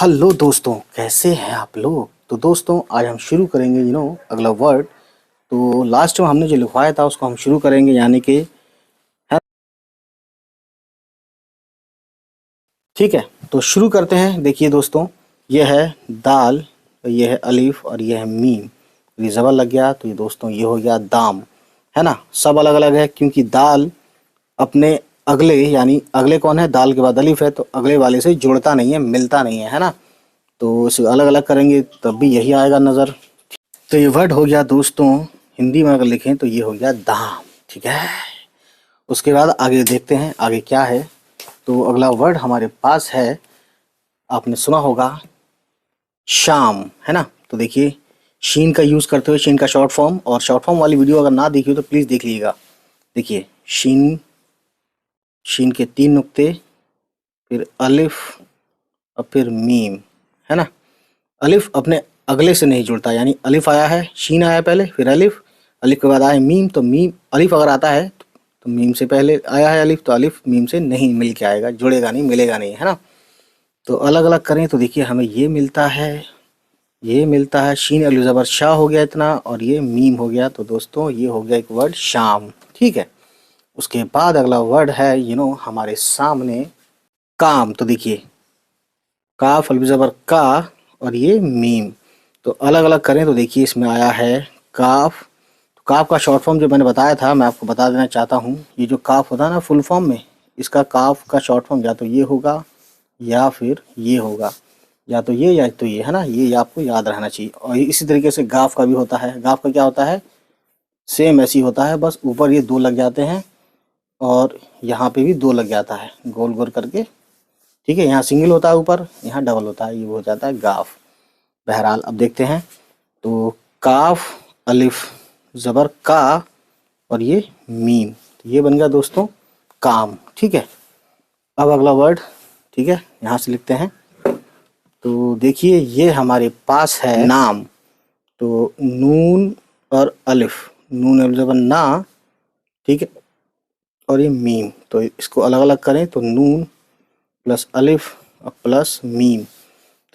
Hello दोस्तों, कैसे हैं आप लोग। तो दोस्तों आज हम शुरू करेंगे अगला वर्ड। तो लास्ट में हमने जो लिखवाया था उसको हम शुरू करेंगे, यानी कि है। ठीक है, तो शुरू करते हैं। देखिए दोस्तों, ये है दाल, ये है अलीफ और ये है मीम। ये ज़बर लग गया तो ये दोस्तों ये हो गया दाम, है ना। सब अलग अलग है क्योंकि दाल अपने अगले, यानी अगले कौन है, दाल के बाद अलीफ है, तो अगले वाले से जुड़ता नहीं है, मिलता नहीं है ना। तो इसे अलग अलग करेंगे तब भी यही आएगा नज़र। तो ये वर्ड हो गया दोस्तों, हिंदी में अगर लिखें तो ये हो गया दाम। ठीक है, उसके बाद आगे देखते हैं आगे क्या है। तो अगला वर्ड हमारे पास है, आपने सुना होगा शाम, है ना। तो देखिए, शीन का यूज़ करते हुए, शीन का शॉर्ट फॉर्म, और शॉर्ट फॉर्म वाली वीडियो अगर ना देखी हो तो प्लीज़ देख लीजिएगा। देखिए शीन, शीन के 3 नुक्ते, फिर अलिफ और फिर मीम, है ना। अलिफ अपने अगले से नहीं जुड़ता, यानी अलिफ आया है, शीन आया पहले, फिर अलिफ, अलिफ के बाद आया मीम, तो मीम अलिफ अगर आता है तो मीम से पहले आया है अलिफ, तो अलिफ मीम से नहीं मिल के आएगा, जुड़ेगा नहीं, मिलेगा नहीं, है ना। तो अलग अलग करें तो देखिए हमें ये मिलता है, ये मिलता है, शीन अलिफ ज़बर शाह हो गया इतना, और ये मीम हो गया। तो दोस्तों ये हो गया एक वर्ड शाम। ठीक है, उसके बाद अगला वर्ड है हमारे सामने काम। तो देखिए काफ अलिफ ज़बर का, और ये मीम। तो अलग अलग करें तो देखिए इसमें आया है काफ। तो काफ का शॉर्ट फॉर्म जो मैंने बताया था, मैं आपको बता देना चाहता हूँ। ये जो काफ होता है ना फुल फॉर्म में, इसका काफ का शॉर्ट फॉर्म या तो ये होगा या फिर ये होगा, या तो ये या तो ये, है ना। ये आपको याद रहना चाहिए। और इसी तरीके से गाफ का भी होता है। गाफ का क्या होता है, सेम ऐसी होता है, बस ऊपर ये 2 लग जाते हैं और यहाँ पे भी 2 लग जाता है, गोल गोल करके। ठीक है, यहाँ सिंगल होता है ऊपर, यहाँ डबल होता है, ये हो जाता है गाफ। बहरहाल अब देखते हैं। तो काफ अलिफ ज़बर का, और ये मीम, तो ये बन गया दोस्तों काम। ठीक है, अब अगला वर्ड, ठीक है, यहाँ से लिखते हैं। तो देखिए ये हमारे पास है नाम। तो नून और अलिफ, नून अलिफ ज़बर ना, ठीक है, और ये मीम। तो इसको अलग अलग करें तो नून प्लस अलिफ और प्लस मीम।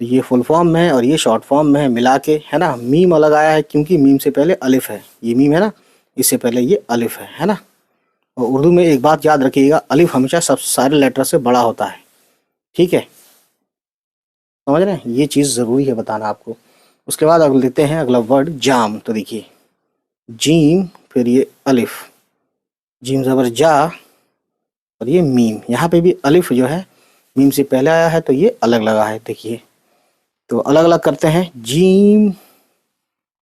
तो ये फुल फॉर्म में है और ये शॉर्ट फॉर्म में है मिला के, है ना। मीम अलग आया है क्योंकि मीम से पहले अलिफ है, ये मीम है ना, इससे पहले ये अलिफ है ना। और उर्दू में एक बात याद रखिएगा, अलिफ हमेशा सब सारे लेटर से बड़ा होता है। ठीक है, समझ रहे हैं, ये चीज़ ज़रूरी है बताना आपको। उसके बाद अगले लेते हैं अगला वर्ड जाम। तो देखिए जीम, फिर ये अलिफ, जीम ज़बर जा, और ये मीम। यहाँ पे भी अलिफ जो है मीम से पहले आया है तो ये अलग लगा है। देखिए तो अलग अलग करते हैं, जीम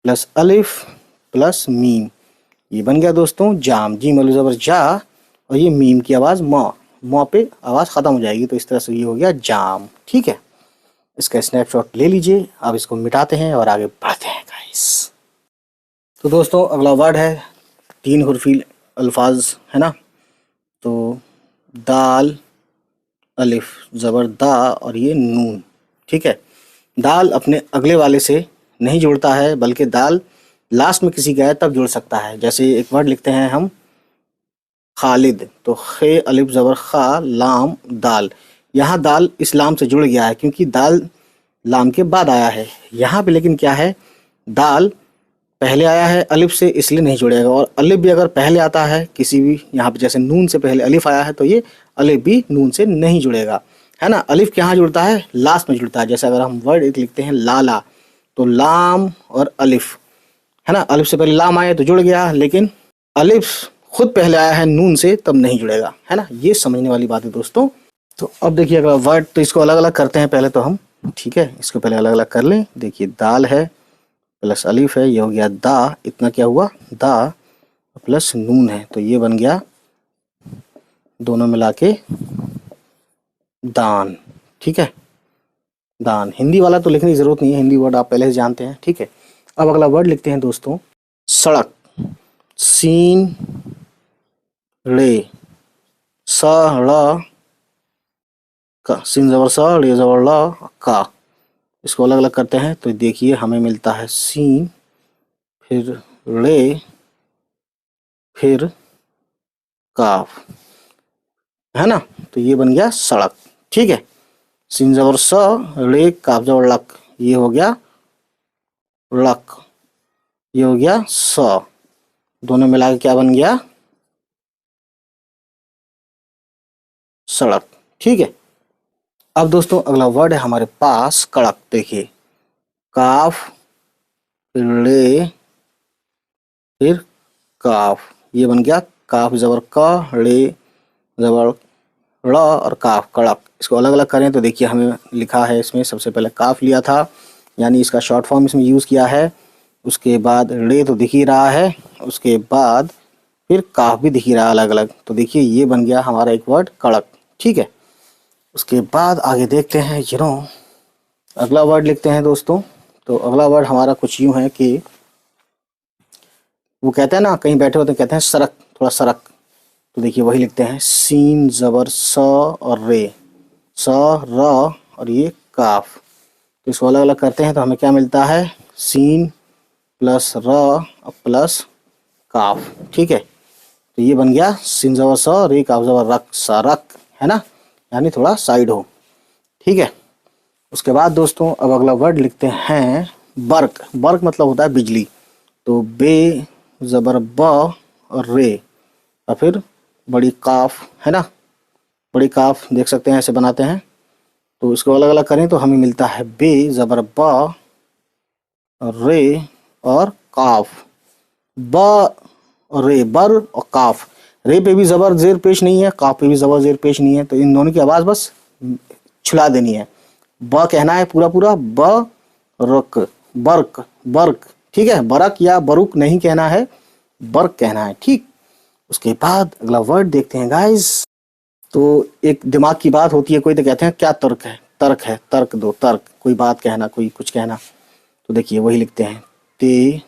प्लस अलिफ प्लस मीम, ये बन गया दोस्तों जाम। जीम अलिफ ज़बर जा, और ये मीम की आवाज़ मौ पे आवाज़ ख़त्म हो जाएगी, तो इस तरह से ये हो गया जाम। ठीक है, इसका स्नैपशॉट ले लीजिए। अब इसको मिटाते हैं और आगे बढ़ते हैं गाइस। तो दोस्तों अगला वर्ड है 3 हुर्फी अल्फाज, है ना। तो दाल अलिफ ज़बर दा, और ये नून। ठीक है, दाल अपने अगले वाले से नहीं जुड़ता है, बल्कि दाल लास्ट में किसी का है तब जुड़ सकता है। जैसे एक वर्ड लिखते हैं हम खालिद, तो खे अलिफ ज़बर खा लाम दाल, यहाँ दाल इस लाम से जुड़ गया है क्योंकि दाल लाम के बाद आया है। यहाँ पे लेकिन क्या है, दाल पहले आया है अलिफ से, इसलिए नहीं जुड़ेगा। और अलिफ भी अगर पहले आता है किसी भी, यहाँ पे जैसे नून से पहले अलिफ आया है तो ये अलिफ भी नून से नहीं जुड़ेगा, है ना। अलिफ कहाँ जुड़ता है, लास्ट में जुड़ता है। जैसे अगर हम वर्ड एक लिखते हैं लाला, तो लाम और अलिफ, है ना, अलिफ से पहले लाम आया तो जुड़ गया, लेकिन अलिफ खुद पहले आया है नून से तब नहीं जुड़ेगा, है ना। ये समझने वाली बात है दोस्तों। तो अब देखिए अगला वर्ड, तो इसको अलग अलग करते हैं पहले तो हम। ठीक है, इसको पहले अलग अलग कर लें। देखिए दाल है प्लस अलिफ है, ये हो गया दा, इतना क्या हुआ दा, प्लस नून है, तो ये बन गया दोनों मिला के दान। ठीक है, दान। हिंदी वाला तो लिखने की ज़रूरत नहीं है, हिंदी वर्ड आप पहले से जानते हैं। ठीक है, अब अगला वर्ड लिखते हैं दोस्तों सड़क। सीन रे, स ड़ का, सीन ज़बर स, रे ज़बर ल, का। इसको अलग अलग करते हैं तो देखिए हमें मिलता है सीन, फिर रे, फिर काफ, है ना। तो ये बन गया सड़क। ठीक है, सीन जबर स, रे काफ जबर लक, ये हो गया लक, ये हो गया स, दोनों मिला के क्या बन गया, सड़क। ठीक है। अब दोस्तों अगला वर्ड है हमारे पास कड़क। देखिए काफ, फिर ले, फिर काफ, ये बन गया काफ जबर क, रे जबर ड़ और काफ, कड़क। इसको अलग अलग करें तो देखिए हमें लिखा है इसमें सबसे पहले काफ लिया था, यानी इसका शॉर्ट फॉर्म इसमें यूज़ किया है। उसके बाद रे तो दिख ही रहा है, उसके बाद फिर काफ भी दिख ही रहा है अलग अलग। तो देखिए ये बन गया हमारा एक वर्ड कड़क। ठीक है। उसके बाद आगे देखते हैं अगला वर्ड लिखते हैं दोस्तों। तो अगला वर्ड हमारा कुछ यूं है कि वो कहते हैं ना, कहीं बैठे होते कहते हैं सड़क, थोड़ा सड़क। तो देखिए वही लिखते हैं सीन जबर स और रे, स र और ये काफ। तो इसको अलग अलग करते हैं तो हमें क्या मिलता है, सीन प्लस र और प्लस काफ। ठीक है। तो ये बन गया सीन जबर स, रे काफ जबर रक, सरक, है ना, यानी थोड़ा साइड हो। ठीक है। उसके बाद दोस्तों अब अगला वर्ड लिखते हैं बर्क। बर्क मतलब होता है बिजली। तो बे जबर ब और रे और फिर बड़ी काफ, है ना, बड़ी काफ देख सकते हैं ऐसे बनाते हैं। तो इसको अलग अलग करें तो हमें मिलता है बे जबर ब और रे और काफ, ब और रे, बर और काफ। रे पे भी जबर जेर पेश नहीं है, काफ पे भी जबर जेर पेश नहीं है, तो इन दोनों की आवाज़ बस छुला देनी है। ब कहना है पूरा पूरा, ब रक, बर्क, बर्क। ठीक है। बरक या बरुक नहीं कहना है, बर्क कहना है। ठीक। उसके बाद अगला वर्ड देखते हैं गाइस। तो एक दिमाग की बात होती है, कोई तो कहते हैं क्या तर्क है, तर्क है, तर्क दो, तर्क, कोई बात कहना, कोई कुछ कहना। तो देखिए वही लिखते हैं ते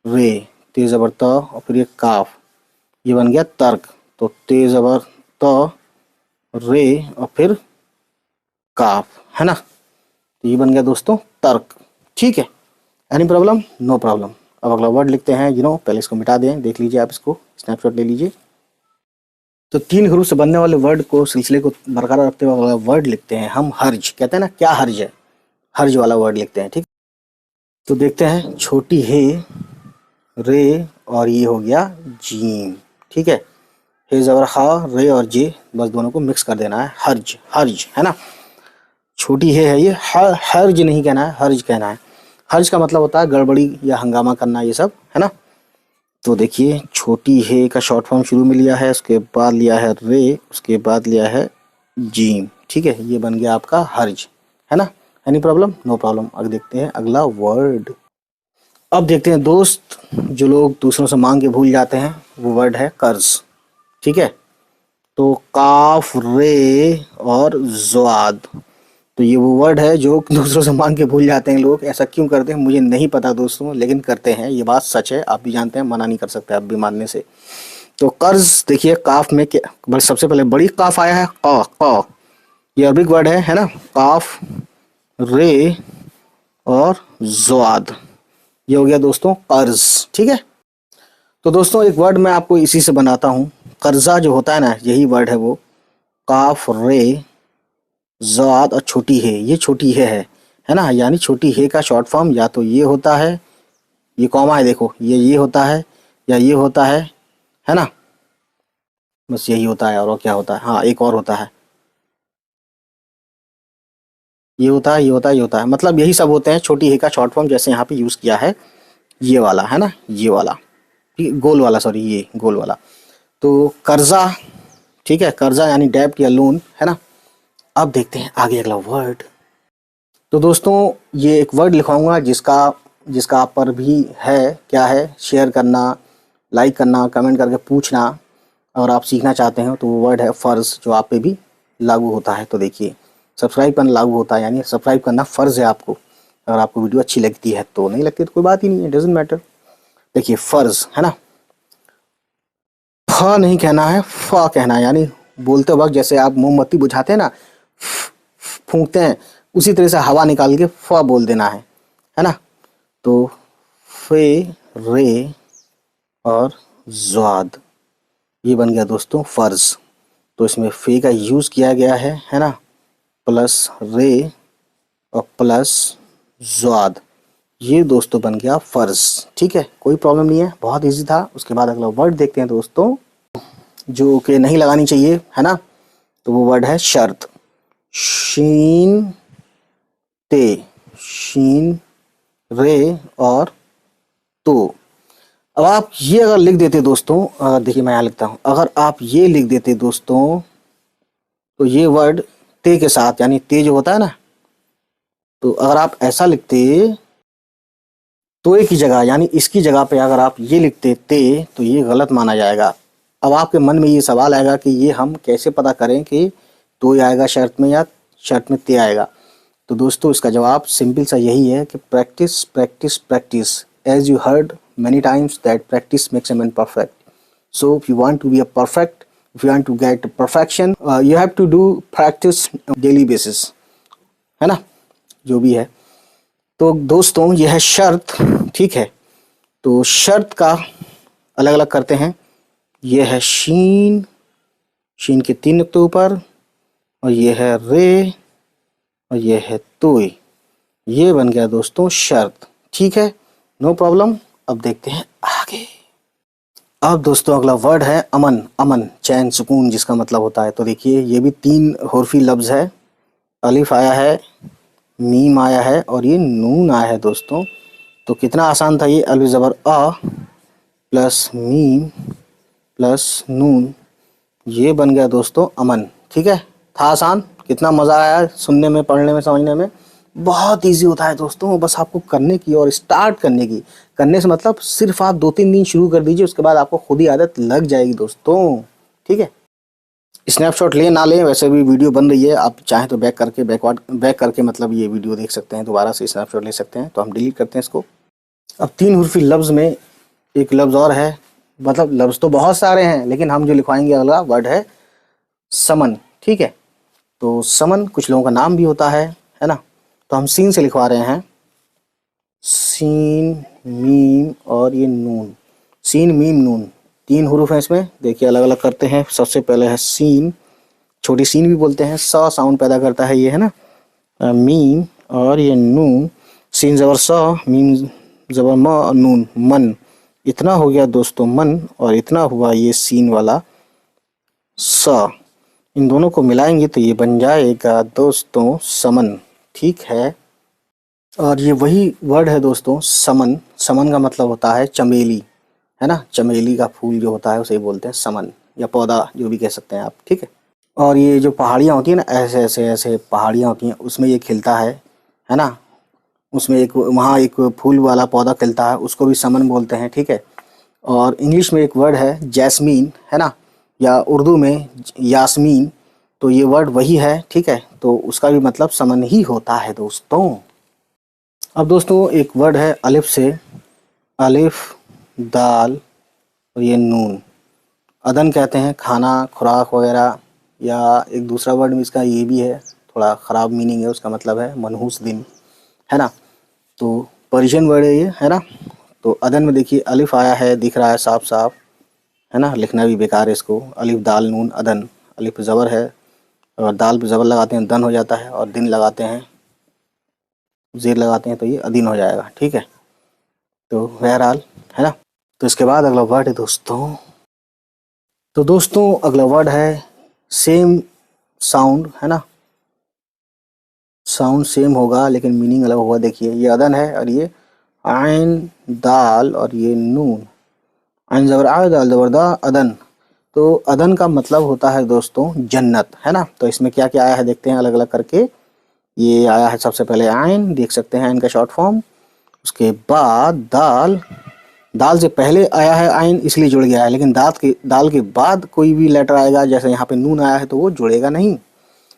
रे, ते जबर त और फिर ये काफ, ये बन गया तर्क। तो ते जबर त, रे और फिर काफ, है ना। तो ये बन गया दोस्तों तर्क। ठीक है। Any problem? No problem. अब अगला वर्ड लिखते हैं पहले इसको मिटा दें, देख लीजिए आप, इसको स्नैपशॉट ले लीजिए। तो 3 हरूफ से बनने वाले वर्ड को, सिलसिले को बरकरार रखते हुए अगला वर्ड लिखते हैं हम हर्ज। कहते हैं ना क्या हर्ज है, हर्ज वाला वर्ड लिखते हैं। ठीक। तो देखते हैं छोटी हे, रे और ये हो गया जीम। ठीक है। हे जबर हा, रे और जे, बस दोनों को मिक्स कर देना है, हर्ज, हर्ज, है ना। छोटी हे है ये, हर्ज नहीं कहना है, हर्ज कहना है। हर्ज का मतलब होता है गड़बड़ी या हंगामा करना, ये सब, है ना। तो देखिए छोटी हे का शॉर्ट फॉर्म शुरू में लिया है, उसके बाद लिया है रे, उसके बाद लिया है जीम। ठीक है। ये बन गया आपका हर्ज, है ना। Any problem? No problem. अब देखते हैं अगला वर्ड। अब देखते हैं दोस्त, जो लोग दूसरों से मांग के भूल जाते हैं, वो वर्ड है कर्ज। ठीक है। तो काफ, रे और ज़्वाद, तो ये वो वर्ड है जो दूसरों से मांग के भूल जाते हैं लोग। ऐसा क्यों करते हैं मुझे नहीं पता दोस्तों, लेकिन करते हैं, ये बात सच है, आप भी जानते हैं, मना नहीं कर सकते आप भी मानने से। तो कर्ज देखिए काफ में क्या, बस सबसे पहले बड़ी काफ आया है, क, क, ये अरबिक वर्ड है ना, काफ, रे और ज़्वाद, ये हो गया दोस्तों कर्ज। ठीक है। तो दोस्तों एक वर्ड मैं आपको इसी से बनाता हूँ, कर्जा जो होता है ना, यही वर्ड है वो, काफ, रे, ज़ाद और छोटी है, ये छोटी है ना, यानी छोटी है का शॉर्ट फॉर्म या तो ये होता है, ये कॉमा है देखो, ये होता है, या ये होता है ना, बस यही होता है। और क्या होता है, हाँ एक और होता है, ये होता है, ये होता है, ये होता है, मतलब यही सब होते हैं छोटी है का शॉर्ट फॉर्म, जैसे यहाँ पे यूज़ किया है ये वाला, है ना, ये वाला, गोल वाला, सॉरी ये गोल वाला। तो कर्जा, ठीक है, कर्जा यानी डेब्ट या लोन, है ना। अब देखते हैं आगे अगला वर्ड। तो दोस्तों ये एक वर्ड लिखवाऊंगा जिसका जिसका आप पर भी है, क्या है, शेयर करना, लाइक करना, कमेंट करके पूछना, अगर आप सीखना चाहते हैं। तो वो वर्ड है फ़र्ज़, जो आप पे भी लागू होता है। तो देखिए सब्सक्राइब करना लागू होता है, यानी सब्सक्राइब करना फ़र्ज़ है आपको। अगर आपको वीडियो अच्छी लगती है तो, नहीं लगती तो कोई बात ही नहीं है, डजेंट मैटर। देखिए फ़र्ज़, है ना, फ नहीं कहना है, फ कहना है, यानी बोलते वक्त जैसे आप मोमबत्ती बुझाते हैं ना, फूंकते हैं, उसी तरह से हवा निकाल के फ बोल देना है ना। तो फे, रे और ज़्वाद, ये बन गया दोस्तों फ़र्ज़। तो इसमें फे का यूज़ किया गया है ना, प्लस रे और प्लस ज़्वाद, ये दोस्तों बन गया फर्ज। ठीक है, कोई प्रॉब्लम नहीं है, बहुत इजी था। उसके बाद अगला वर्ड देखते हैं दोस्तों, जो कि नहीं लगानी चाहिए, है ना। तो वो वर्ड है शर्त। शीन ते, शीन रे और तो। अब आप ये अगर लिख देते दोस्तों, देखिए मैं यहाँ लिखता हूँ, अगर आप ये लिख देते दोस्तों, तो ये वर्ड ते के साथ, यानी ते जो होता है ना, तो अगर आप ऐसा लिखते तोए की जगह, यानी इसकी जगह पे अगर आप ये लिखते ते, तो ये गलत माना जाएगा। अब आपके मन में ये सवाल आएगा कि ये हम कैसे पता करें कि तोए आएगा शर्त में या शर्त में ते आएगा। तो दोस्तों इसका जवाब सिंपल सा यही है कि practice practice practice, as you heard many times that practice makes a man perfect. So if you want to be a perfect, if you want to get perfection, you have to do practice daily basis, है ना, जो भी है। तो दोस्तों यह है शर्त। ठीक है, तो शर्त का अलग अलग करते हैं। यह है शीन, शीन के 3 नुक्तों ऊपर, और यह है रे और यह है तोय। ये बन गया दोस्तों शर्त। ठीक है, नो प्रॉब्लम। अब देखते हैं आगे। अब दोस्तों अगला वर्ड है अमन। अमन चैन सुकून जिसका मतलब होता है। तो देखिए ये भी 3 हर्फी लफ्ज़ है। अलिफ आया है, मीम आया है और ये नून आया है दोस्तों। तो कितना आसान था ये, अलिफ ज़बर अ प्लस मीम प्लस नून, ये बन गया दोस्तों अमन। ठीक है, था आसान। कितना मज़ा आया सुनने में, पढ़ने में, समझने में। बहुत इजी होता है दोस्तों, बस आपको करने की और स्टार्ट करने की। करने से मतलब सिर्फ आप 2-3 दिन शुरू कर दीजिए, उसके बाद आपको खुद ही आदत लग जाएगी दोस्तों। ठीक है, स्नैपशॉट लें ना लें, वैसे भी वीडियो बन रही है, आप चाहें तो बैक करके मतलब ये वीडियो देख सकते हैं, दोबारा से स्नैपशॉट ले सकते हैं। तो हम डिलीट करते हैं इसको। अब 3 हुर्फी लफ्ज़ में एक लफ्ज़ और है, मतलब लफ्ज़ तो बहुत सारे हैं, लेकिन हम जो लिखवाएंगे अगला वर्ड है समन। ठीक है, तो समन कुछ लोगों का नाम भी होता है ना। तो हम सीन से लिखवा रहे हैं, सीन मीम और ये नून, सीन मीम नून 3 हुरूफ हैं इसमें। देखिए अलग अलग करते हैं। सबसे पहले है सीन, छोटी सीन भी बोलते हैं, सा साउंड पैदा करता है ये, है ना। मीम और ये नून, सीन ज़बर सा, मीम ज़बर म और नून मन। इतना हो गया दोस्तों मन, और इतना हुआ ये सीन वाला सा। इन दोनों को मिलाएंगे तो ये बन जाएगा दोस्तों समन। ठीक है, और ये वही वर्ड है दोस्तों समन। समन का मतलब होता है चमेली, है ना। चमेली का फूल जो होता है उसे बोलते हैं समन, या पौधा जो भी कह सकते हैं आप। ठीक है, और ये जो पहाड़ियाँ होती हैं ना, ऐसे ऐसे ऐसे पहाड़ियाँ होती हैं, उसमें ये खिलता है ना। उसमें एक वहाँ एक फूल वाला पौधा खिलता है, उसको भी समन बोलते हैं। ठीक है, और इंग्लिश में एक वर्ड है जैस्मीन, है ना, या उर्दू में यास्मीन। तो ये वर्ड वही है। ठीक है, तो उसका भी मतलब समन ही होता है दोस्तों। अब दोस्तों एक वर्ड है अलिफ से, अलिफ दाल और ये नून। अदन कहते हैं खाना, खुराक वगैरह, या एक दूसरा वर्ड में इसका ये भी है, थोड़ा ख़राब मीनिंग है, उसका मतलब है मनहूस दिन, है ना। तो पर्शियन वर्ड है ये, है ना। तो अदन में देखिए अलिफ आया है, दिख रहा है साफ साफ, है ना, लिखना भी बेकार है इसको। अलिफ दाल नून अदन, अलिफ ज़बर है और दाल पे ज़बर लगाते हैं दन हो जाता है, और दिन लगाते हैं ज़ेर लगाते हैं तो ये अदीन हो जाएगा। ठीक है, तो बहरहाल, है ना। तो इसके बाद अगला वर्ड है दोस्तों, तो दोस्तों अगला वर्ड है सेम साउंड, है ना। साउंड सेम होगा लेकिन मीनिंग अलग होगा। देखिए ये अदन है और ये आइन दाल और ये नून, आइन ज़बर आ दाल ज़बर दा अदन। तो अदन का मतलब होता है दोस्तों जन्नत, है ना। तो इसमें क्या क्या आया है देखते हैं अलग अलग करके। ये आया है सबसे पहले आइन, देख सकते हैं इनका शॉर्ट फॉर्म। उसके बाद दाल, दाल से पहले आया है आइन इसलिए जुड़ गया है, लेकिन दाल के बाद कोई भी लेटर आएगा, जैसे यहाँ पे नून आया है, तो वो जुड़ेगा नहीं।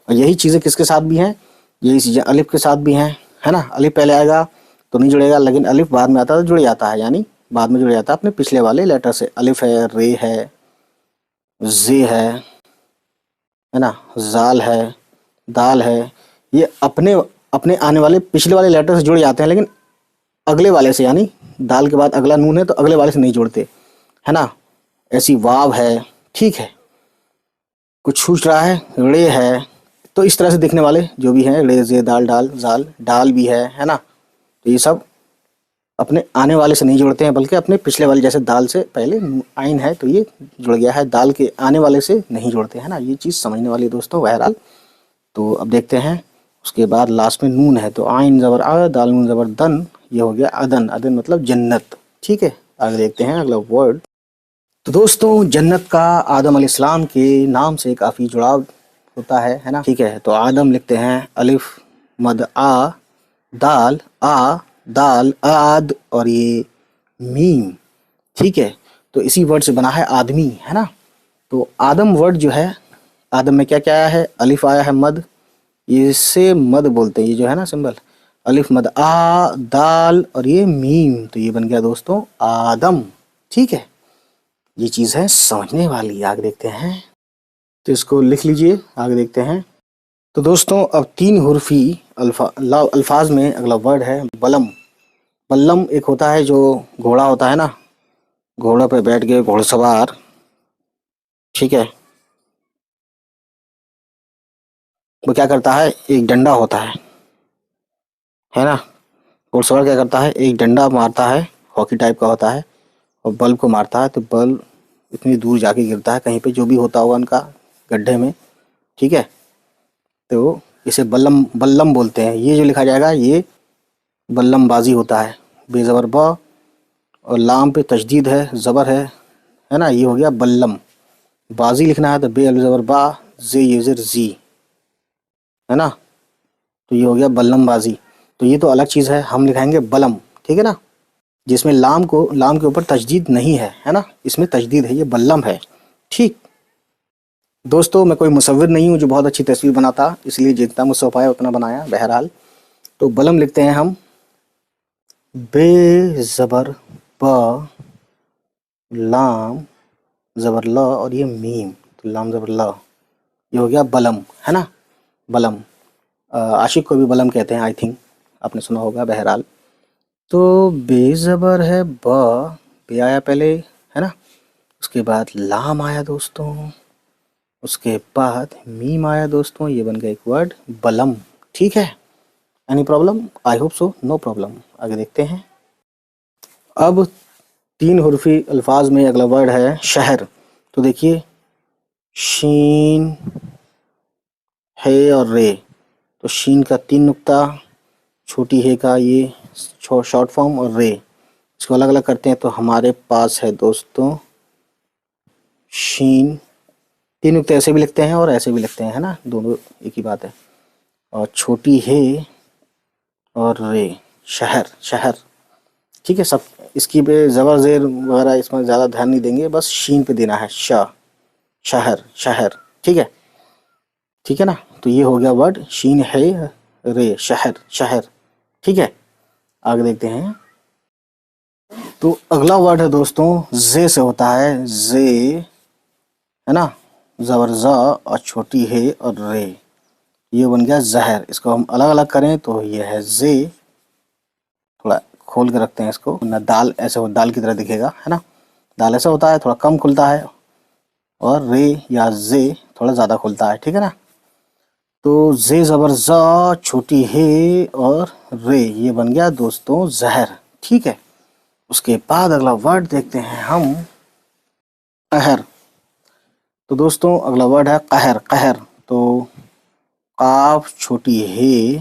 और यही चीज़ें किसके साथ भी हैं, यही चीज़ें अलिफ के साथ भी हैं, है ना। अलिफ पहले आएगा तो नहीं जुड़ेगा, लेकिन अलिफ बाद में आता है तो जुड़ जाता है, यानी बाद में जुड़ जाता है अपने पिछले वाले लेटर से। अलिफ है, रे है, जे है ना, जाल है, दाल है, ये अपने अपने आने वाले पिछले वाले लेटर से जुड़ जाते हैं, लेकिन अगले वाले से, यानी दाल के बाद अगला नून है तो अगले वाले से नहीं जुड़ते, है ना। ऐसी वाव है। ठीक है, कुछ छूट रहा है, रे है, तो इस तरह से दिखने वाले जो भी हैं, रे जे दाल डाल जाल, डाल भी है ना। तो ये सब अपने आने वाले से नहीं जुड़ते हैं, बल्कि अपने पिछले वाले, जैसे दाल से पहले आइन है तो ये जुड़ गया है, दाल के आने वाले से नहीं जुड़ते हैं ना। ये चीज़ समझने वाली है दोस्तों। बहरहाल तो अब देखते हैं। उसके बाद लास्ट में नून है, तो आइन ज़बर आ, दाल नून ज़बर दन, ये हो गया अदन। अदन मतलब जन्नत। ठीक है, आगे देखते हैं अगला वर्ड। तो दोस्तों जन्नत का आदम अलैहिस्सलाम के नाम से काफ़ी जुड़ाव होता है ना। ठीक है, तो आदम लिखते हैं अलिफ मद आ, दाल आ, दाल आद, और ये मीम। ठीक है, तो इसी वर्ड से बना है आदमी, है ना। तो आदम वर्ड जो है, आदम में क्या क्या आया है, अलिफ आया है, मद, इससे मद बोलते हैं, ये जो है ना सिंबल, अलिफ मद आ, दाल और ये मीम, तो ये बन गया दोस्तों आदम। ठीक है, ये चीज़ है समझने वाली। आगे देखते हैं, तो इसको लिख लीजिए, आगे देखते हैं। तो दोस्तों अब तीन हुर्फी अल्फाज में अगला वर्ड है बलम। बल्लम एक होता है जो घोड़ा होता है ना, घोड़े पे बैठ के घोड़सवार, ठीक वो क्या करता है, एक डंडा होता है ना। घोड़सवार क्या करता है, एक डंडा मारता है, हॉकी टाइप का होता है, और बल्ब को मारता है, तो बल्ब इतनी दूर जाके गिरता है कहीं पे, जो भी होता होगा उनका गड्ढे में। ठीक है, तो इसे बल्लम बल्लम बोलते हैं। ये जो लिखा जाएगा ये बल्लमबाजी होता है, बेज़बर ब और लाम पे तशदीद है, ज़बर है ना, ये हो गया बल्लम। बाजी लिखना है तो बे अल ज़बर बा, जे ये ज़र जी, है ना, तो ये हो गया बल्लमबाजी। तो ये तो अलग चीज़ है, हम लिखाएंगे बलम, ठीक है ना, जिसमें लाम के ऊपर तशदीद नहीं है ना, इसमें तशदीद है, ये बल्लम है। ठीक दोस्तों, मैं कोई मुसव्विर नहीं हूँ जो बहुत अच्छी तस्वीर बनाता, इसलिए जितना मुझसे हो पाया उतना बनाया। बहरहाल तो बलम लिखते हैं हम बे ज़बर ब, लाम ज़बर ल, और ये मीम, तो लाम ज़बर ल, ये हो गया बलम, है ना, बलम। आशिक को भी बलम कहते हैं, आई थिंक आपने सुना होगा। बहरहाल तो बे ज़बर है ब, बे आया पहले, है ना, उसके बाद लाम आया दोस्तों, उसके बाद मीम आया दोस्तों, ये बन गया एक वर्ड बलम। ठीक है, any problem, I hope so no problem. आगे देखते हैं। अब तीन हुर्फी अल्फाज में अगला वर्ड है शहर। तो देखिए शीन है और रे, तो शीन का तीन नुक्ता, छोटी है का ये शॉर्ट फॉर्म, और रे, इसको अलग अलग करते हैं तो हमारे पास है दोस्तों शीन, तीन नुक्ते ऐसे भी लिखते हैं और ऐसे भी लिखते हैं, है ना, दोनों एक ही बात है, और छोटी है और रे, शहर शहर। ठीक है, सब इसकी पे ज़बर ज़ेर वगैरह इसमें ज़्यादा ध्यान नहीं देंगे, बस शीन पे देना है, शहर शहर। ठीक है ना, तो ये हो गया वर्ड शीन है रे, शहर शहर। ठीक है, आगे देखते हैं। तो अगला वर्ड है दोस्तों जे से होता है, जे, है ना, ज़बर ज़ और छोटी है और रे, ये बन गया जहर। इसको हम अलग अलग करें तो ये है जे, थोड़ा खोल के रखते हैं इसको, ना दाल ऐसे दाल की तरह दिखेगा, है ना, दाल ऐसा होता है थोड़ा कम खुलता है, और रे या जे थोड़ा ज़्यादा खुलता है। ठीक है ना, तो जे ज़बर ज़, छोटी है और रे, ये बन गया दोस्तों जहर। ठीक है, उसके बाद अगला वर्ड देखते हैं हम कहर। तो दोस्तों अगला वर्ड है कहर। कहर तो काफ छोटी है,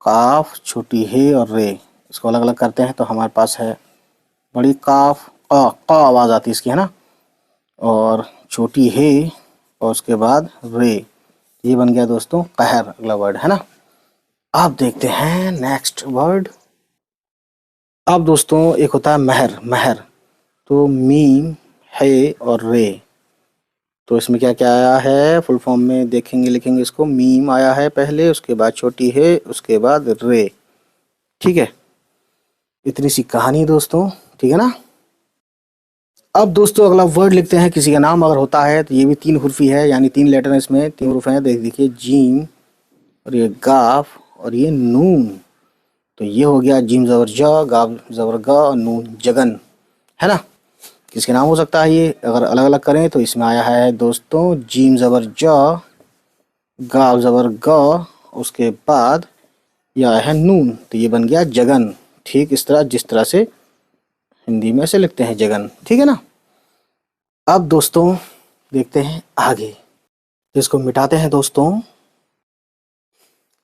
काफ छोटी है और रे, इसको अलग अलग करते हैं तो हमारे पास है बड़ी काफ, क आवाज़ आती है इसकी, है ना, और छोटी है, और उसके बाद रे, ये बन गया दोस्तों कहर, अगला वर्ड, है ना। अब देखते हैं नेक्स्ट वर्ड। अब दोस्तों एक होता है महर। महर तो मीम है और रे, तो इसमें क्या क्या आया है, फुल फॉर्म में देखेंगे लिखेंगे इसको, मीम आया है पहले, उसके बाद छोटी है, उसके बाद रे। ठीक है, इतनी सी कहानी दोस्तों, ठीक है ना। अब दोस्तों अगला वर्ड लिखते हैं, किसी का नाम अगर होता है तो ये भी तीन हुर्फी है, यानी तीन लेटर है, इसमें तीन हुर्फ हैं, देखिए जीम और ये गाफ और ये नून, तो ये हो गया जीम ज़बर ज, गाफ ज़बर ग और नून जगन, है ना। किसके नाम हो सकता है ये, अगर अलग अलग करें तो इसमें आया है दोस्तों जीम ज़बर ज, गाव ज़बर ग, उसके बाद यह है नून, तो ये बन गया जगन। ठीक इस तरह जिस तरह से हिंदी में ऐसे लिखते हैं जगन, ठीक है ना। अब दोस्तों देखते हैं आगे, तो इसको मिटाते हैं दोस्तों,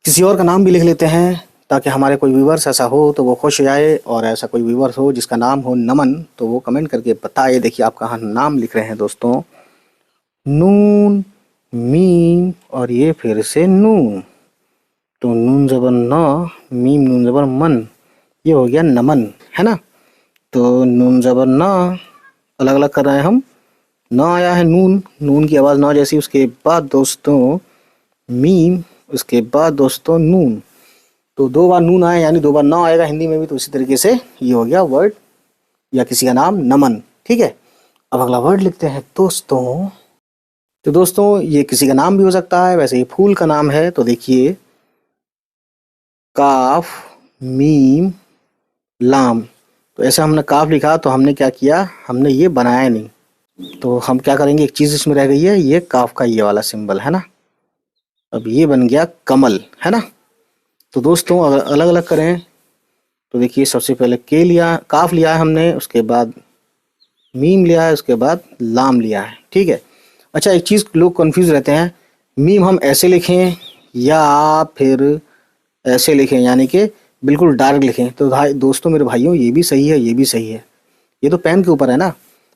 किसी और का नाम भी लिख लेते हैं ताकि हमारे कोई व्यूवर्स ऐसा हो तो वो खुश हो जाए, और ऐसा कोई व्यूवर्स हो जिसका नाम हो नमन तो वो कमेंट करके बताए। देखिए आप कहाँ नाम लिख रहे हैं दोस्तों, नून, मीम और ये फिर से नून, तो नून ज़बर न, मीम नून ज़बर मन, ये हो गया नमन, है ना। तो नून ज़बर न अलग अलग कर रहे हैं हम, न आया है नून, नून की आवाज़ न जैसी, उसके बाद दोस्तों मीम, उसके बाद दोस्तों नून, तो दो बार नून आया यानी दो बार न आएगा हिंदी में भी, तो इसी तरीके से ये हो गया वर्ड या किसी का नाम नमन, ठीक है। अब अगला वर्ड लिखते हैं दोस्तों, तो दोस्तों ये किसी का नाम भी हो सकता है, वैसे ये फूल का नाम है। तो देखिए काफ मीम लाम, तो ऐसा हमने काफ लिखा तो हमने क्या किया, हमने ये बनाया नहीं, तो हम क्या करेंगे, एक चीज़ इसमें रह गई है, ये काफ का ये वाला सिंबल है ना। अब ये बन गया कमल, है ना। तो दोस्तों अगर अलग अलग करें तो देखिए सबसे पहले के लिया, काफ लिया है हमने, उसके बाद मीम लिया है, उसके बाद लाम लिया है, ठीक है। अच्छा एक चीज़ लोग कंफ्यूज रहते हैं, मीम हम ऐसे लिखें या फिर ऐसे लिखें, यानी कि बिल्कुल डार्क लिखें। तो भाई दोस्तों मेरे भाइयों ये भी सही है, ये भी सही है, ये तो पेन के ऊपर है ना।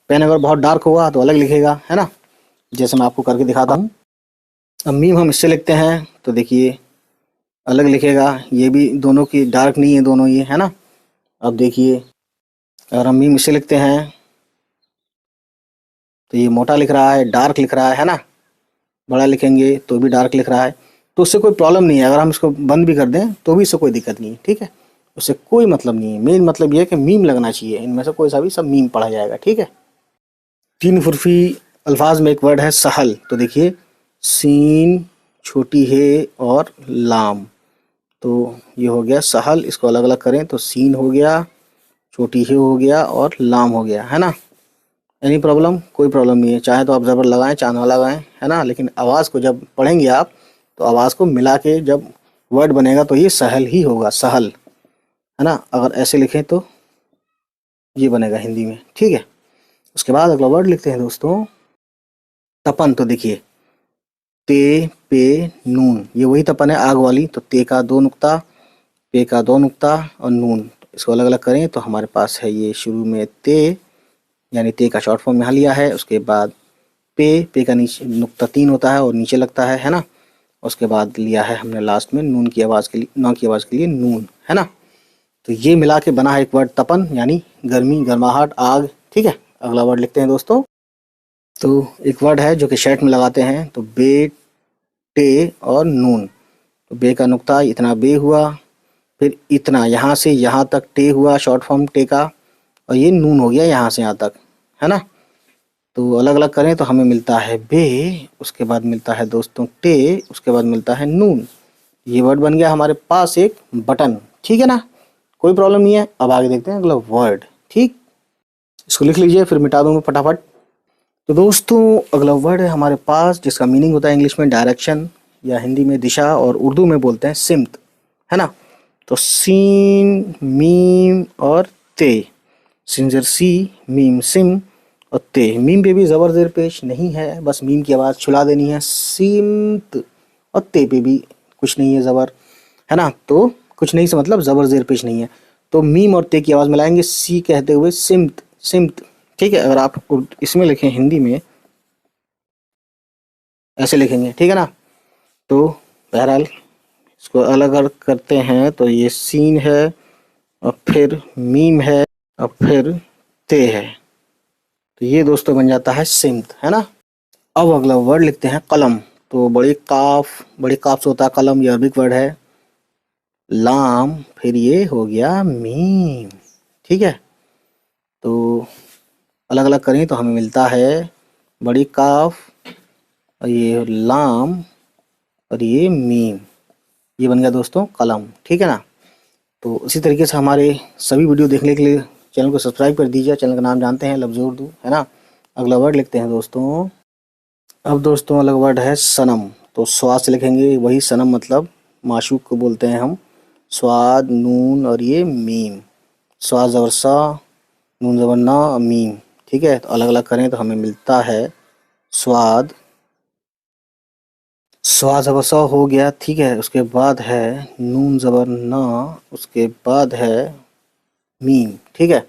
पेन अगर बहुत डार्क होगा तो अलग लिखेगा, है ना, जैसे मैं आपको करके दिखाता हूँ। अब मीम हम इससे लिखते हैं तो देखिए अलग लिखेगा, ये भी दोनों की डार्क नहीं है दोनों ये, है ना। अब देखिए अगर हम मीम इससे लिखते हैं तो ये मोटा लिख रहा है, डार्क लिख रहा है ना। बड़ा लिखेंगे तो भी डार्क लिख रहा है, तो उससे कोई प्रॉब्लम नहीं है, अगर हम इसको बंद भी कर दें तो भी इससे कोई दिक्कत नहीं है, ठीक है। उससे कोई मतलब नहीं है, मेन मतलब ये है कि मीम लगना चाहिए, इनमें से कोई सा भी सब मीम पढ़ा जाएगा, ठीक है। तीन हुर्फी अल्फाज में एक वर्ड है सहल, तो देखिए सीन, छोटी है और लाम, तो ये हो गया सहल। इसको अलग अलग करें तो सीन हो गया, छोटी है हो गया और लाम हो गया, है ना। एनी प्रॉब्लम, कोई प्रॉब्लम नहीं है, चाहे तो आप ज़बर लगाएं चाहे ना लगाएं, है ना। लेकिन आवाज़ को जब पढ़ेंगे आप तो आवाज़ को मिला के जब वर्ड बनेगा तो ये सहल ही होगा, सहल, है ना। अगर ऐसे लिखें तो ये बनेगा हिंदी में, ठीक है। उसके बाद अगला वर्ड लिखते हैं दोस्तों तपन, तो देखिए ते पे नून, ये वही तपन है आग वाली, तो ते का दो नुक्ता, पे का दो नुक्ता और नून, इसको अलग अलग करें तो हमारे पास है ये शुरू में ते, यानी ते का शॉर्ट फॉर्म यहाँ लिया है, उसके बाद पे का नीचे नुक्ता तीन होता है और नीचे लगता है ना। उसके बाद लिया है हमने लास्ट में नून की आवाज़ के लिए, न की आवाज़ के लिए नून, है ना। तो ये मिला के बना है एक वर्ड तपन, यानी गर्मी, गर्माहट, आग, ठीक है। अगला वर्ड लिखते हैं दोस्तों, तो एक वर्ड है जो कि शर्ट में लगाते हैं, तो बे, टे और नून, तो बे का नुक्ता इतना बे हुआ, फिर इतना यहाँ से यहाँ तक टे हुआ शॉर्ट फॉर्म टे का, और ये नून हो गया यहाँ से यहाँ तक, है ना। तो अलग अलग करें तो हमें मिलता है बे, उसके बाद मिलता है दोस्तों टे, उसके बाद मिलता है नून। ये वर्ड बन गया हमारे पास एक बटन, ठीक है ना, कोई प्रॉब्लम नहीं है। अब आगे देखते हैं अगला वर्ड, ठीक, इसको लिख लीजिए फिर मिटा दूंगा फटाफट। तो दोस्तों अगला वर्ड है हमारे पास जिसका मीनिंग होता है इंग्लिश में डायरेक्शन या हिंदी में दिशा, और उर्दू में बोलते हैं सिमत, है ना। तो सीन मीम और ते, सिंजर सी, मीम सिम और ते, मीम पे भी ज़बर ज़ेर पेश नहीं है, बस मीम की आवाज़ छुला देनी है, सिमत, और ते पे भी कुछ नहीं है ज़बर, है ना। तो कुछ नहीं से मतलब ज़बर ज़ेर पेश नहीं है, तो मीम और ते की आवाज़ मिलाएंगे सी कहते हुए सिमत, सिमत, ठीक है। अगर आप इसमें लिखें हिंदी में ऐसे लिखेंगे, ठीक है ना। तो बहरहाल इसको अलग अलग करते हैं तो ये सीन है और फिर मीम है और फिर ते है, तो ये दोस्तों बन जाता है सिमत, है ना। अब अगला वर्ड लिखते हैं कलम, तो बड़ी काफ से होता है कलम, ये अरबिक वर्ड है, लाम, फिर ये हो गया मीम, ठीक है। तो अलग अलग करें तो हमें मिलता है बड़ी काफ और ये लाम और ये मीम, ये बन गया दोस्तों कलम, ठीक है ना। तो इसी तरीके से हमारे सभी वीडियो देखने के लिए चैनल को सब्सक्राइब कर दीजिए, चैनल का नाम जानते हैं लफ्ज़ उर्दू, है ना। अगला वर्ड लिखते हैं दोस्तों, अब दोस्तों अलग वर्ड है सनम, तो स्वाद से लिखेंगे, वही सनम मतलब माशूक को बोलते हैं हम। स्वाद नून और ये मीम, स्वाद ज़बर सा, नून ज़बर ना, मीम। ठीक है, तो अलग अलग करें तो हमें मिलता है स्वाद। स्वाद ज़बर सा हो गया, ठीक है। उसके बाद है नून ज़बर ना, उसके बाद है मीम। ठीक है,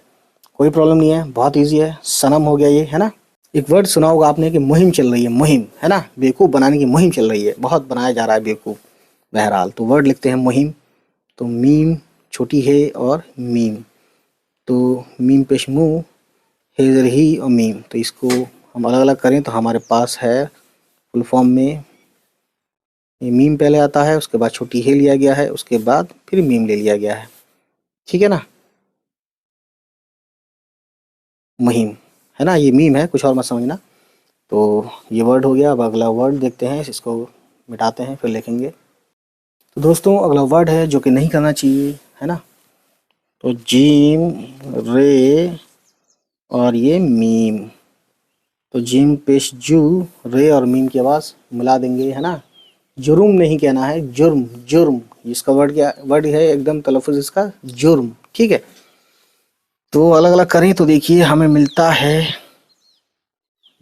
कोई प्रॉब्लम नहीं है, बहुत इजी है। सनम हो गया ये, है ना। एक वर्ड सुना होगा आपने कि मुहिम चल रही है, मुहिम, है ना, बेवकूफ़ बनाने की मुहिम चल रही है, बहुत बनाया जा रहा है बेवकूफ़। बहरहाल तो वर्ड लिखते हैं मुहिम, तो मीम छोटी है और मीम, तो मीम पेश मुँह, हेजर ही और मीम, तो इसको हम अलग अलग करें तो हमारे पास है फुल फॉर्म में ये मीम पहले आता है, उसके बाद छोटी हे लिया गया है, उसके बाद फिर मीम ले लिया गया है। ठीक है ना, मुहिम, है ना, ये मीम है, कुछ और मत समझना। तो ये वर्ड हो गया। अब अगला वर्ड देखते हैं, इसको मिटाते हैं फिर लिखेंगे। तो दोस्तों अगला वर्ड है जो कि नहीं करना चाहिए, है ना, तो जीम रे और ये मीम, तो जीम पेश जू, रे और मीम की आवाज़ मिला देंगे, है ना। जुर्म नहीं कहना है, जुर्म, जुर्म, इसका वर्ड क्या वर्ड है एकदम तलफ़ुज़ इसका जुर्म। ठीक है, तो अलग अलग करें तो देखिए हमें मिलता है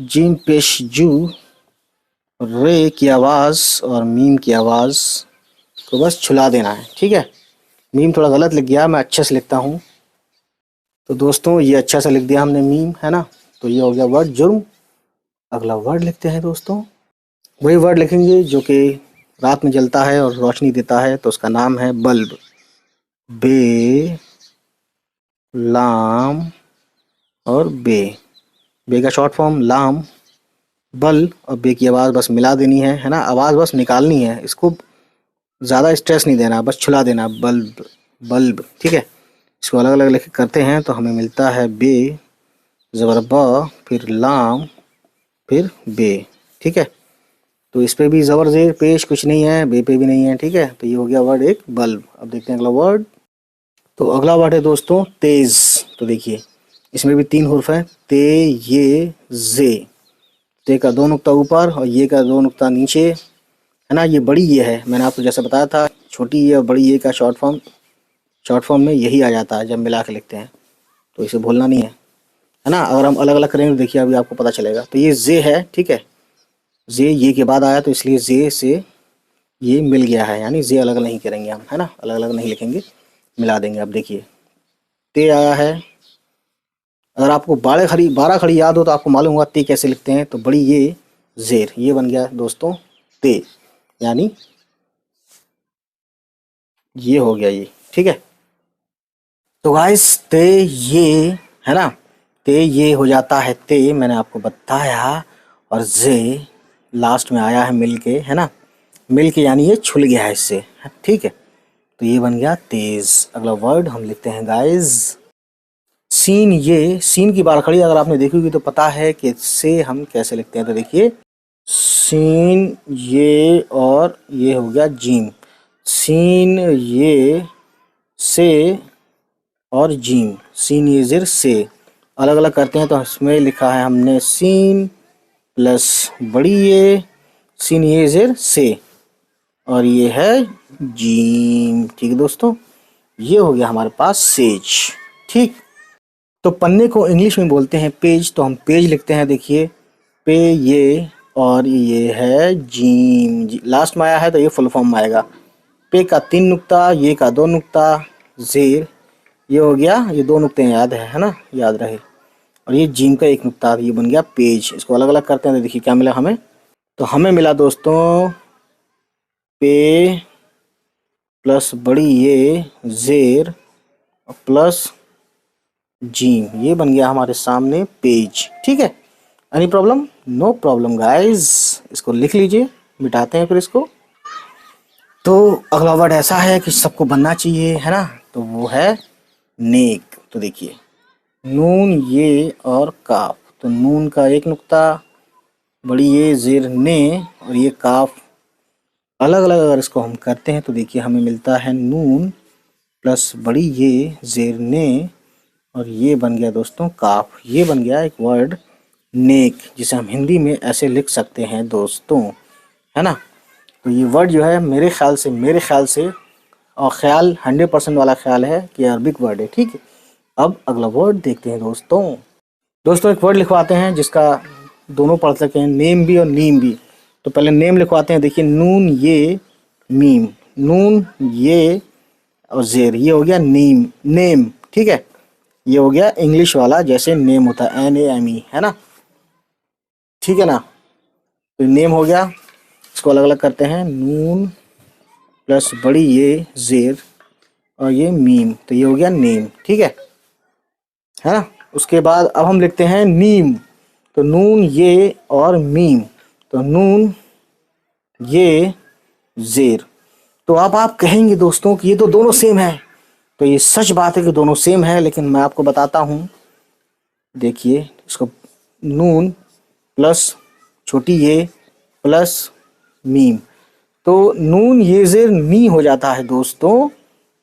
जीम पेश जू, रे की आवाज़ और मीम की आवाज़ को बस छुला देना है। ठीक है, मीम थोड़ा गलत लिख गया, मैं अच्छे से लिखता हूँ। तो दोस्तों ये अच्छा सा लिख दिया हमने मीम, है ना, तो ये हो गया वर्ड जुर्म। अगला वर्ड लिखते हैं दोस्तों, वही वर्ड लिखेंगे जो कि रात में जलता है और रोशनी देता है, तो उसका नाम है बल्ब। बे, लाम और बे का शॉर्ट फॉर्म लाम, बल और बे की आवाज़ बस मिला देनी है ना, आवाज़ बस निकालनी है, इसको ज़्यादा स्ट्रेस नहीं देना, बस छुला देना, बल्ब, बल्ब। ठीक है, इसको अलग अलग लिख करते हैं तो हमें मिलता है बे ज़बर ब, फिर लाम, फिर बे। ठीक है, तो इस पे भी ज़बर ज़ेर पेश कुछ नहीं है, बे पे भी नहीं है। ठीक है, तो ये हो गया वर्ड एक बल्ब। अब देखते हैं अगला वर्ड। तो अगला वर्ड है दोस्तों तेज़। तो देखिए इसमें भी 3 हुर्फ हैं, ते, ये, जे। ते का 2 नुक्ता ऊपर और ये का 2 नुक्ता नीचे, है ना। ये बड़ी ये है, मैंने आपको जैसे बताया था, छोटी ये और बड़ी ये का शॉर्ट फॉर्म में यही आ जाता है जब मिला के लिखते हैं, तो इसे भूलना नहीं है ना। अगर हम अलग अलग करेंगे तो देखिए अभी आपको पता चलेगा। तो ये जे है, ठीक है, जे ये के बाद आया तो इसलिए जे से ये मिल गया है, यानी जे अलग नहीं करेंगे हम, है ना, अलग अलग नहीं लिखेंगे, मिला देंगे। अब देखिए ते आया है, अगर आपको 12 खड़ी याद हो तो आपको मालूम होगा ते कैसे लिखते हैं, तो बड़ी ये जेर, ये बन गया दोस्तों ते, यानी ये हो गया ये। ठीक है, तो गाइस ते ये, है ना, ते ये हो जाता है ते, मैंने आपको बताया, और जे लास्ट में आया है मिल के, है ना, मिल के यानी ये छुल गया है इससे। ठीक है, तो ये बन गया तेज। अगला वर्ड हम लिखते हैं गाइस सीन। ये सीन की बाल खड़ी अगर आपने देखी होगी तो पता है कि इससे हम कैसे लिखते हैं। तो देखिए सीन ये और ये हो गया जीम, सीन ये से और जीम, सीन ये ज़िर से। अलग अलग करते हैं तो इसमें लिखा है हमने सीन प्लस बड़ी ये, सीन ये ज़िर से, और ये है जीम। ठीक है दोस्तों, ये हो गया हमारे पास सेज। ठीक, तो पन्ने को इंग्लिश में बोलते हैं पेज, तो हम पेज लिखते हैं। देखिए पे ये और ये है जीम, लास्ट में आया है तो ये फुल फॉर्म में आएगा। पे का 3 नुक्ता, ये का 2 नुक्ता, जेर, ये हो गया, ये 2 नुक्ते याद है ना, याद रहे, और ये जीम का 1 नुक्ता, ये बन गया पेज। इसको अलग अलग करते हैं तो देखिए क्या मिला हमें। तो हमें मिला दोस्तों पे प्लस बड़ी ये जेर प्लस जीम, ये बन गया हमारे सामने पेज। ठीक है, any problem? No problem guys, इसको लिख लीजिए, मिटाते हैं फिर इसको। तो अगला वर्ड ऐसा है कि सबको बनना चाहिए, है ना, तो वो है नेक। तो देखिए नून ये और काफ, तो नून का 1 नुक्ता, बड़ी ये जेर ने, और ये काफ, अलग अलग अगर इसको हम करते हैं तो देखिए हमें मिलता है नून प्लस बड़ी ये जेर ने, और ये बन गया दोस्तों काफ। ये बन गया एक वर्ड नेक, जिसे हम हिंदी में ऐसे लिख सकते हैं दोस्तों, है ना। तो ये वर्ड जो है मेरे ख्याल से और ख्याल 100% वाला ख्याल है कि अरबिक वर्ड है। ठीक है, अब अगला वर्ड देखते हैं दोस्तों। दोस्तों एक वर्ड लिखवाते हैं जिसका दोनों पढ़ सकें, नेम भी और नीम भी। तो पहले नेम लिखवाते हैं। देखिए नून ये मीम, नून ये और जेर, ये हो गया नीम, नेम। ठीक है, ये हो गया इंग्लिश वाला जैसे नेम होता है, NAME, है ना। ठीक है ना, तो नेम हो गया। इसको अलग अलग करते हैं, नून प्लस बड़ी ये जेर और ये मीम, तो ये हो गया नेम। ठीक है ना। उसके बाद अब हम लिखते हैं नीम। तो नून ये और मीम, तो नून ये जेर। तो अब आप कहेंगे दोस्तों कि ये तो दोनों सेम है। तो ये सच बात है कि दोनों सेम है, लेकिन मैं आपको बताता हूँ। देखिए इसको, नून प्लस छोटी ये प्लस मीम, तो नून ये जेर नी हो जाता है दोस्तों।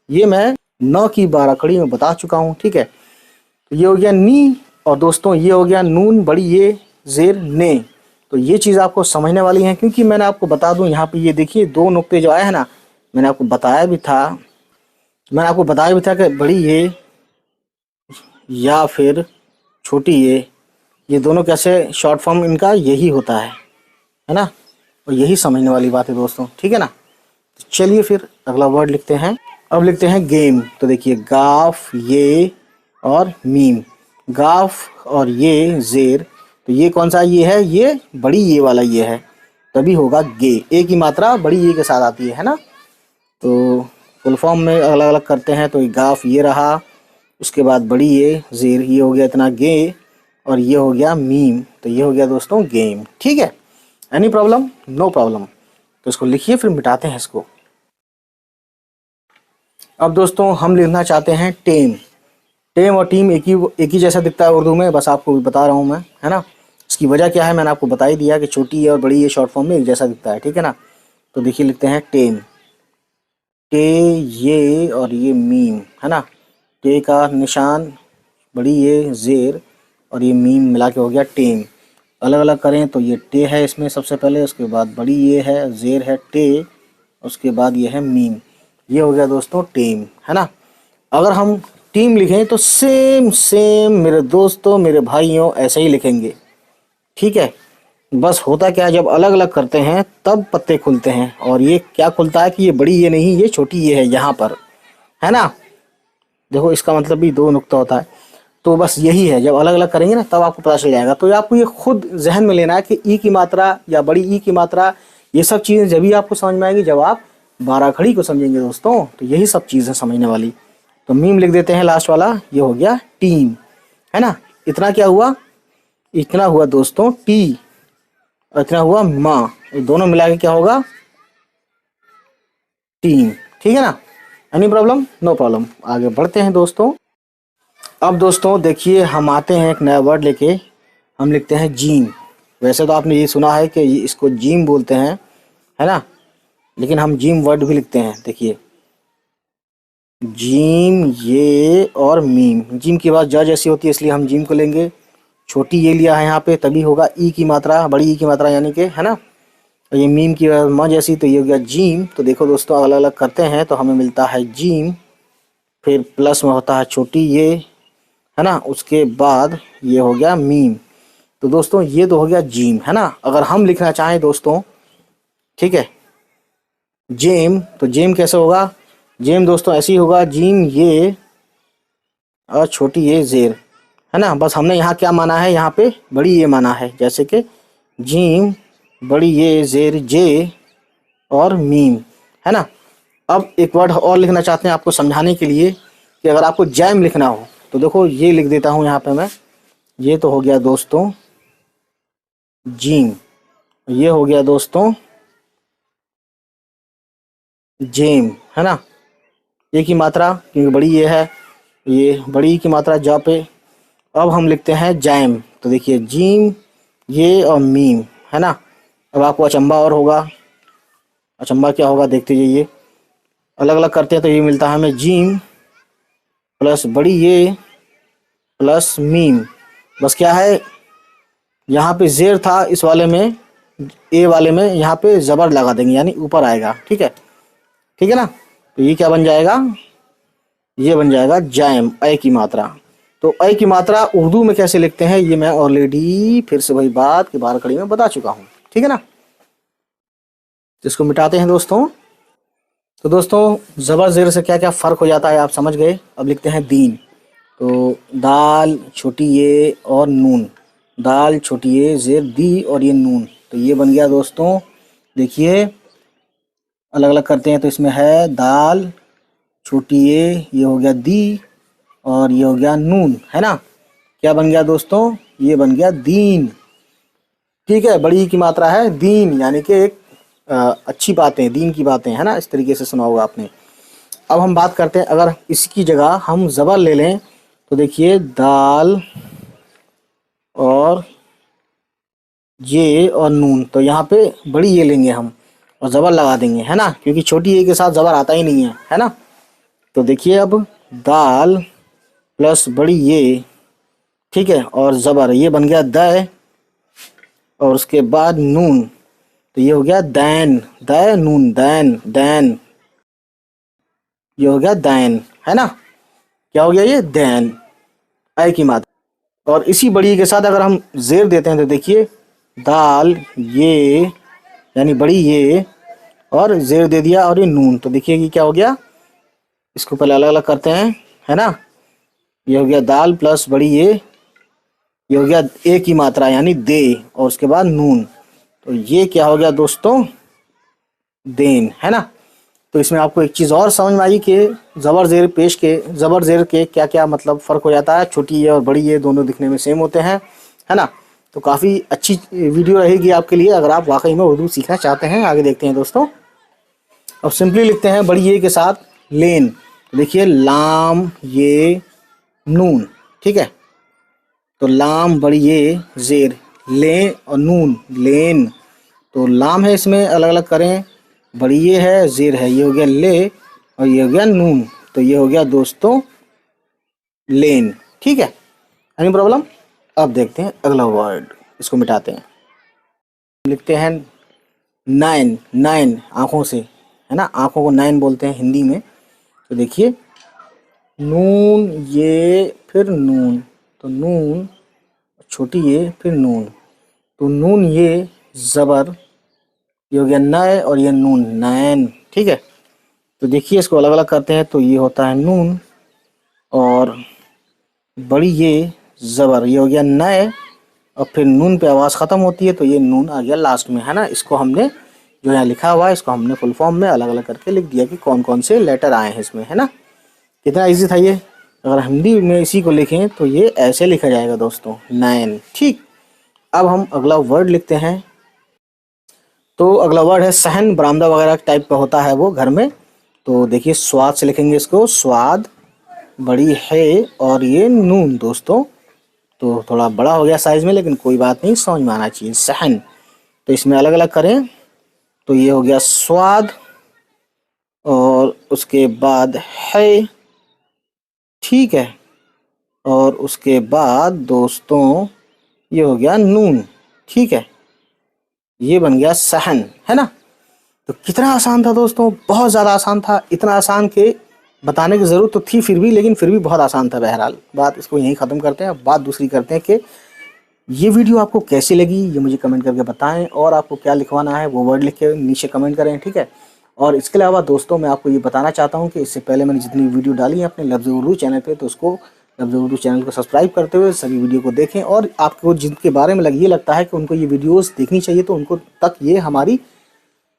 ये मैं 9 की 12 कड़ी में बता चुका हूँ। ठीक है, तो ये हो गया नी और दोस्तों ये हो गया नून बड़ी ये जेर ने। तो ये चीज़ आपको समझने वाली है, क्योंकि मैंने आपको बता दूं यहाँ पे ये देखिए 2 नुक्ते जो आए हैं ना, मैंने आपको बताया भी था कि बड़ी ये या फिर छोटी ये दोनों कैसे शॉर्ट फॉर्म इनका यही होता है ना। और यही समझने वाली बात है दोस्तों। ठीक है ना, तो चलिए फिर अगला वर्ड लिखते हैं। अब लिखते हैं गेम। तो देखिए गाफ ये और मीम, गाफ और ये जेर, तो ये कौन सा ये है, ये बड़ी ये वाला ये है, तभी होगा गे। ए की मात्रा बड़ी ये के साथ आती है ना। तो फुल फॉर्म में अलग अलग करते हैं, तो गाफ ये रहा, उसके बाद बड़ी ये जेर, ये हो गया इतना गे, और ये हो गया मीम, तो ये हो गया दोस्तों गेम। ठीक है, एनी प्रॉब्लम? No problem. तो इसको लिखिए फिर मिटाते हैं इसको। अब दोस्तों हम लिखना चाहते हैं टेम। टेम और टीम एक ही जैसा दिखता है उर्दू में, बस आपको बता रहा हूँ मैं, है ना। इसकी वजह क्या है मैंने आपको बता ही दिया कि छोटी है और बड़ी है शॉर्ट फॉर्म में एक जैसा दिखता है। ठीक है ना, तो देखिए लिखते हैं टेम। टे ये और ये मीम, है ना। टे का निशान बड़ी ये जेर और ये मीम मिला के हो गया टेम। अलग अलग करें तो ये टे है इसमें सबसे पहले, उसके बाद बड़ी ये है जेर है टे, उसके बाद ये है मीम, ये हो गया दोस्तों टेम, है ना। अगर हम टीम लिखें तो सेम मेरे दोस्तों मेरे भाइयों ऐसे ही लिखेंगे। ठीक है, बस होता क्या है जब अलग अलग करते हैं तब पत्ते खुलते हैं, और ये क्या खुलता है कि ये बड़ी ये नहीं, ये छोटी ये है यहाँ पर, है ना। देखो इसका मतलब भी 2 नुक्ता होता है। तो बस यही है, जब अलग अलग करेंगे ना तब आपको पता चल जाएगा। तो आपको ये खुद जहन में लेना है कि ई की मात्रा या बड़ी ई की मात्रा, ये सब चीज़ें जब ही आपको समझ में आएगी जब आप 12 खड़ी को समझेंगे दोस्तों। तो यही सब चीज़ें समझने वाली। तो मीम लिख देते हैं लास्ट वाला, ये हो गया टीम, है ना। इतना क्या हुआ, इतना हुआ दोस्तों टी, और इतना हुआ माँ, ये दोनों मिला के क्या होगा टीम। ठीक है ना, एनी प्रॉब्लम? No problem. आगे बढ़ते हैं दोस्तों। अब दोस्तों देखिए हम आते हैं एक नया वर्ड लेके, हम लिखते हैं जीम। वैसे तो आपने ये सुना है कि इसको जीम बोलते हैं, है ना, लेकिन हम जीम वर्ड भी लिखते हैं। देखिए जीम ये और मीम, जीम की बात ज जैसी होती है इसलिए हम जीम को लेंगे। छोटी ये लिया है यहाँ पे तभी होगा ई की मात्रा, बड़ी ई की मात्रा यानी कि, है ना। और ये मीम की म जैसी, तो ये हो गया जीम। तो देखो दोस्तों अलग अलग करते हैं तो हमें मिलता है जीम, फिर प्लस में होता है छोटी ये, है ना, उसके बाद ये हो गया मीम। तो दोस्तों ये तो हो गया जीम, है ना। अगर हम लिखना चाहें दोस्तों, ठीक है, जेम, तो जेम कैसे होगा, जेम दोस्तों ऐसे ही होगा, जीम ये और छोटी ये जेर, है ना। बस हमने यहाँ क्या माना है, यहाँ पे बड़ी ये माना है, जैसे कि जीम बड़ी ये जेर जे और मीम, है ना। अब एक वर्ड और लिखना चाहते हैं आपको समझाने के लिए कि अगर आपको जैम लिखना हो तो देखो ये लिख देता हूँ यहाँ पे मैं। ये तो हो गया दोस्तों जीम, ये हो गया दोस्तों जेम, है ना। एक ही मात्रा क्योंकि बड़ी ये है, ये बड़ी की मात्रा जा पे। अब हम लिखते हैं जैम। तो देखिए जीम ये और मीम, है ना। अब आपको अचंबा और होगा, अचंबा क्या होगा देखते जाइए। अलग अलग करते हैं तो ये मिलता है हमें जीम प्लस बड़ी ये प्लस मीम। बस क्या है यहाँ पे जेर था इस वाले में, ए वाले में यहाँ पे ज़बर लगा देंगे, यानी ऊपर आएगा। ठीक है, ठीक है ना। तो ये क्या बन जाएगा, ये बन जाएगा जैम, अ की मात्रा। तो अ की मात्रा उर्दू में कैसे लिखते हैं ये मैं ऑलरेडी फिर से वही बात कि 12 कड़ी में बता चुका हूँ। ठीक है ना। इसको मिटाते हैं दोस्तों। तो दोस्तों ज़बर ज़ेर से क्या क्या फ़र्क हो जाता है आप समझ गए। अब लिखते हैं दीन। तो दाल छोटी ये और नून, दाल छोटी ये ज़ेर दी और ये नून, तो ये बन गया दोस्तों। देखिए अलग अलग करते हैं, तो इसमें है दाल छोटी ये हो गया दी और ये हो गया नून, है ना। क्या बन गया दोस्तों, ये बन गया दीन। ठीक है, बड़ी की मात्रा है दीन, यानी कि एक अच्छी बातें, दीन की बातें, है ना। इस तरीके से सुना होगा आपने। अब हम बात करते हैं, अगर इसकी जगह हम ज़बर ले लें तो देखिए दाल और ये और नून, तो यहाँ पे बड़ी ये लेंगे हम और ज़बर लगा देंगे, है ना, क्योंकि छोटी ये के साथ ज़बर आता ही नहीं है ना। तो देखिए अब दाल प्लस बड़ी ये, ठीक है, और ज़बर, ये बन गया द, और उसके बाद नून, तो ये हो गया than, the noun than, than, ये हो गया दैन, है ना। क्या हो गया ये दैन, आई की मात्रा। और इसी बड़ी के साथ अगर हम जेर देते हैं तो देखिए दाल ये, यानी बड़ी ये, और जेर दे दिया और ये नून, तो देखिए कि क्या हो गया। इसको पहले अलग अलग करते हैं, है ना। ये हो गया दाल प्लस बड़ी ये हो गया ए की मात्रा यानी दे, और उसके बाद नून, तो ये क्या हो गया दोस्तों, देन, है ना। तो इसमें आपको एक चीज़ और समझ में आई कि ज़बर ज़ेर पेश के, ज़बर ज़ेर के क्या क्या मतलब फ़र्क हो जाता है। छोटी ये और बड़ी ये दोनों दिखने में सेम होते हैं, है ना। तो काफ़ी अच्छी वीडियो रहेगी आपके लिए अगर आप वाकई में उर्दू सीखना चाहते हैं। आगे देखते हैं दोस्तों। अब सिंपली लिखते हैं बड़ी ये के साथ लेन, देखिए लाम ये नून, ठीक है। तो लाम बड़ी ये ज़ेर, ले और नून लेन, तो लाम है इसमें अलग अलग करें, बड़ी ये है ज़ेर है, ये हो गया ले और ये हो गया नून, तो ये हो गया दोस्तों लेन। ठीक है, एनी प्रॉब्लम। अब देखते हैं अगला वर्ड, इसको मिटाते हैं। लिखते हैं नाइन, नाइन आँखों से, है ना, आँखों को नाइन बोलते हैं हिंदी में। तो देखिए नून ये फिर नून, तो नून छोटी ये फिर नून, तो नून ये ज़बर, ये हो गया नए और ये नून नैन, ठीक है। तो देखिए इसको अलग अलग करते हैं, तो ये होता है नून और बड़ी ये ज़बर, ये हो गया नए और फिर नून पे आवाज़ ख़त्म होती है, तो ये नून आ गया लास्ट में, है ना। इसको हमने जो यहाँ लिखा हुआ है इसको हमने फुल फॉर्म में अलग अलग करके लिख दिया कि कौन कौन से लेटर आए हैं इसमें, है ना। कितना इजी था ये। अगर हिंदी में इसी को लिखें तो ये ऐसे लिखा जाएगा दोस्तों, नैन। ठीक, अब हम अगला वर्ड लिखते हैं। तो अगला वर्ड है सहन, बरामदा वगैरह टाइप का होता है वो घर में। तो देखिए स्वाद से लिखेंगे इसको, स्वाद बड़ी है और ये नून दोस्तों, तो थोड़ा बड़ा हो गया साइज़ में, लेकिन कोई बात नहीं, समझ में आना चाहिए सहन। तो इसमें अलग अलग करें, तो ये हो गया स्वाद और उसके बाद है, ठीक है, और उसके बाद दोस्तों ये हो गया नून, ठीक है, ये बन गया सहन, है ना। तो कितना आसान था दोस्तों, बहुत ज़्यादा आसान था, इतना आसान कि बताने की ज़रूरत तो थी फिर भी, लेकिन फिर भी बहुत आसान था। बहरहाल बात इसको यहीं ख़त्म करते हैं। बात दूसरी करते हैं कि ये वीडियो आपको कैसी लगी ये मुझे कमेंट करके बताएं, और आपको क्या लिखवाना है वो वर्ड लिख के नीचे कमेंट करें, ठीक है। और इसके अलावा दोस्तों मैं आपको ये बताना चाहता हूँ कि इससे पहले मैंने जितनी वीडियो डाली है अपने लफ्ज़ उर्दू चैनल पे, तो उसको लफ्ज़ उर्दू चैनल को सब्सक्राइब करते हुए सभी वीडियो को देखें। और आपको जिनके बारे में ये लगता है कि उनको ये वीडियोज़ देखनी चाहिए, तो उनको तक ये हमारी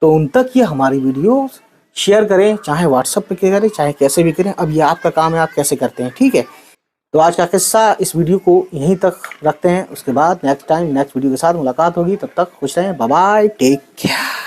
उन तक ये हमारी वीडियो शेयर करें, चाहे व्हाट्सएप पे करें चाहे कैसे भी करें। अब ये आपका काम है, आप कैसे करते हैं, ठीक है। तो आज का किस्सा इस वीडियो को यहीं तक रखते हैं, उसके बाद नेक्स्ट टाइम नेक्स्ट वीडियो के साथ मुलाकात होगी। तब तक खुश रहें, बाय बाय, टेक केयर।